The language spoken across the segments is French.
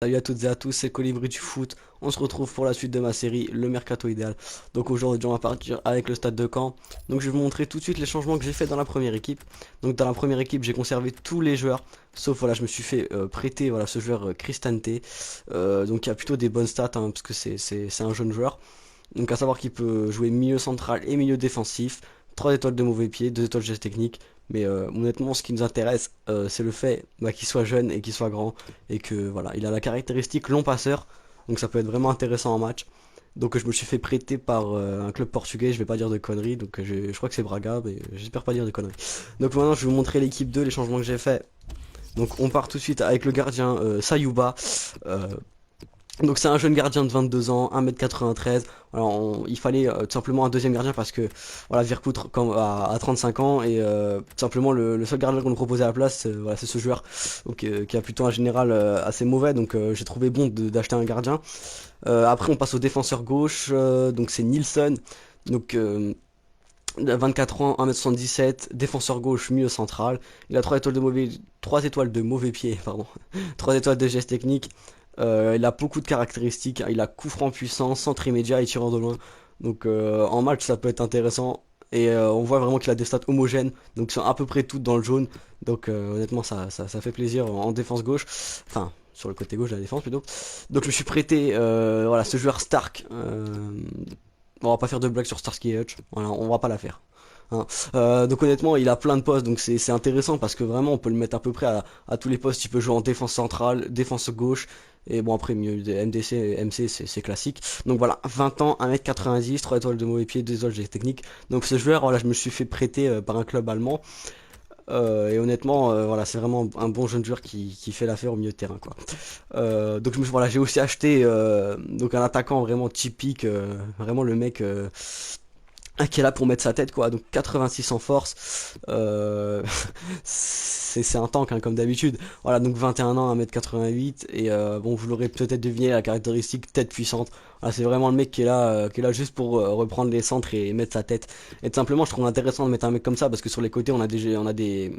Salut à toutes et à tous, c'est Colibri du foot. On se retrouve pour la suite de ma série, le Mercato idéal. Donc aujourd'hui, on va partir avec le stade de Caen. Donc je vais vous montrer tout de suite les changements que j'ai fait dans la première équipe. Donc dans la première équipe, j'ai conservé tous les joueurs, sauf voilà, je me suis fait prêter voilà ce joueur Cristante. Donc il a plutôt des bonnes stats hein, parce que c'est un jeune joueur. Donc à savoir qu'il peut jouer milieu central et milieu défensif. 3 étoiles de mauvais pied, 2 étoiles de geste technique. Mais honnêtement, ce qui nous intéresse, c'est le fait qu'il soit jeune et qu'il soit grand. Et que voilà, il a la caractéristique long passeur. Donc ça peut être vraiment intéressant en match. Donc je me suis fait prêter par un club portugais, je vais pas dire de conneries. Donc je crois que c'est Braga, mais j'espère pas dire de conneries. Donc maintenant, je vais vous montrer l'équipe 2, les changements que j'ai fait. Donc on part tout de suite avec le gardien Sayouba. Euh, donc c'est un jeune gardien de 22 ans, 1m93. Alors il fallait tout simplement un deuxième gardien parce que voilà Virkout à 35 ans et tout simplement le seul gardien qu'on nous proposait à la place voilà, c'est ce joueur donc, qui a plutôt un général assez mauvais donc j'ai trouvé bon d'acheter un gardien. Après on passe au défenseur gauche donc c'est Nilsson donc 24 ans, 1m77, défenseur gauche, milieu central. Il a 3 étoiles de mauvais pied, pardon. 3 étoiles de geste technique. Il a beaucoup de caractéristiques. Il a coup franc puissant, centre immédiat et tireur de loin. Donc en match, ça peut être intéressant. Et on voit vraiment qu'il a des stats homogènes. Donc sont à peu près toutes dans le jaune. Donc honnêtement, ça fait plaisir en défense gauche. Enfin, sur le côté gauche de la défense plutôt. Donc je me suis prêté voilà, ce joueur Stark. On va pas faire de blague sur Starsky et Hutch. Voilà, on va pas la faire. Hein. Donc honnêtement, il a plein de postes, donc c'est intéressant parce que vraiment, on peut le mettre à peu près à tous les postes. Il peut jouer en défense centrale, défense gauche, et bon après mieux de MDC, MC, c'est classique. Donc voilà, 20 ans, 1m90, 3 étoiles de mauvais pied, 2 étoiles de technique. Donc ce joueur, voilà, je me suis fait prêter par un club allemand. Et honnêtement, voilà, c'est vraiment un bon jeune joueur qui fait l'affaire au milieu de terrain, quoi. Donc voilà, j'ai aussi acheté donc un attaquant vraiment typique, vraiment le mec qui est là pour mettre sa tête quoi, donc 86 en force, c'est un tank hein, comme d'habitude. Voilà, donc 21 ans, 1m88 et bon vous l'aurez peut-être deviné la caractéristique tête puissante. Voilà, c'est vraiment le mec qui est là juste pour reprendre les centres et mettre sa tête. Et tout simplement je trouve intéressant de mettre un mec comme ça parce que sur les côtés on a des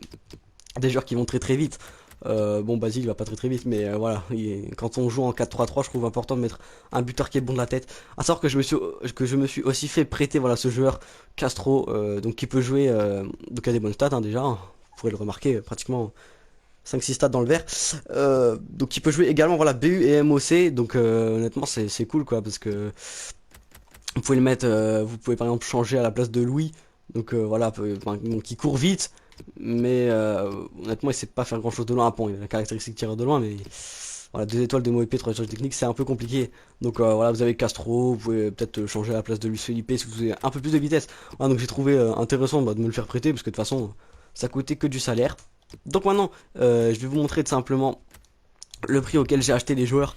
joueurs qui vont très très vite. Bon, Basile il va pas très très vite, mais voilà, quand on joue en 4-3-3, je trouve important de mettre un buteur qui est bon de la tête. À savoir que je me suis aussi fait prêter voilà ce joueur Castro, donc qui peut jouer, donc il a des bonnes stats hein, déjà, hein. Vous pourrez le remarquer, pratiquement 5-6 stats dans le vert. Donc il peut jouer également voilà BU et MOC, donc honnêtement c'est cool quoi, parce que vous pouvez le mettre, vous pouvez par exemple changer à la place de Louis, donc voilà, donc, qui court vite, mais honnêtement il sait pas faire grand chose de loin à point, il a la caractéristique tireur de loin, mais voilà, 2 étoiles de mauvais pied, 3 étoiles techniques, c'est un peu compliqué. Donc voilà, vous avez Castro, vous pouvez peut-être changer à la place de Luis Felipe si vous avez un peu plus de vitesse. Voilà, donc j'ai trouvé intéressant de me le faire prêter, parce que de toute façon, ça coûtait que du salaire. Donc maintenant, je vais vous montrer tout simplement le prix auquel j'ai acheté les joueurs.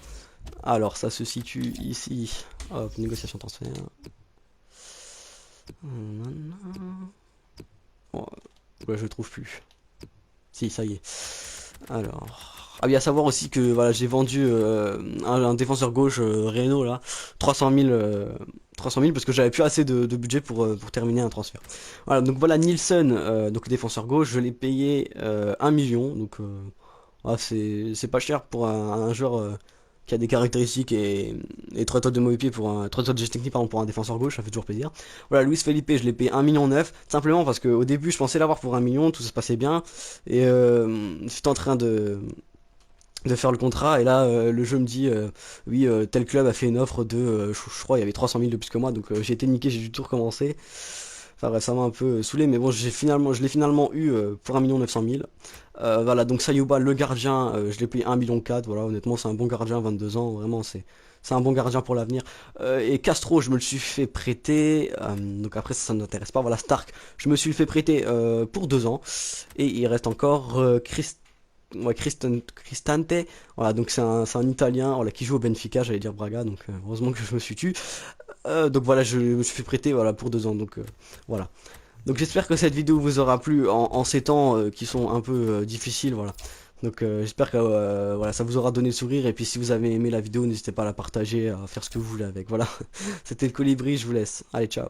Alors ça se situe ici. Hop, négociation transfert. Bon, ouais, je le trouve plus. Si, ça y est. Alors. Ah oui, à savoir aussi que voilà, j'ai vendu un défenseur gauche Renault là, 300 000, 300 000 parce que j'avais plus assez de budget pour terminer un transfert. Voilà, donc voilà Nielsen, donc défenseur gauche, je l'ai payé 1 million, donc voilà, c'est pas cher pour un joueur qui a des caractéristiques et 3 étoiles de mauvais pied pour 3 étoiles de geste technique pardon, pour un défenseur gauche, ça fait toujours plaisir. Voilà, Luis Felipe, je l'ai payé 1 million 9, simplement parce qu'au début je pensais l'avoir pour 1 million, tout se passait bien, et j'étais en train de faire le contrat et là le jeu me dit oui tel club a fait une offre de je crois il y avait 300 000 de plus que moi donc j'ai été niqué, j'ai dû tout recommencer. Enfin bref, ça m'a un peu saoulé, mais bon je l'ai finalement eu pour 1 900 000. Voilà, donc Sayouba le gardien, je l'ai payé 1 million 4. Voilà, honnêtement c'est un bon gardien, 22 ans, vraiment c'est un bon gardien pour l'avenir. Et Castro, je me le suis fait prêter. Donc après, ça ne m'intéresse pas. Voilà, Stark, je me suis fait prêter pour 2 ans. Et il reste encore ouais, Cristante. Voilà, donc c'est un Italien voilà, qui joue au Benfica, j'allais dire Braga. Donc heureusement que je me suis tué. Donc voilà, je me suis fait prêter voilà, pour 2 ans. Donc voilà. Donc j'espère que cette vidéo vous aura plu en ces temps qui sont un peu difficiles. Voilà. Donc j'espère que voilà, ça vous aura donné le sourire. Et puis si vous avez aimé la vidéo, n'hésitez pas à la partager, à faire ce que vous voulez avec. Voilà. C'était le Colibri, je vous laisse. Allez, ciao.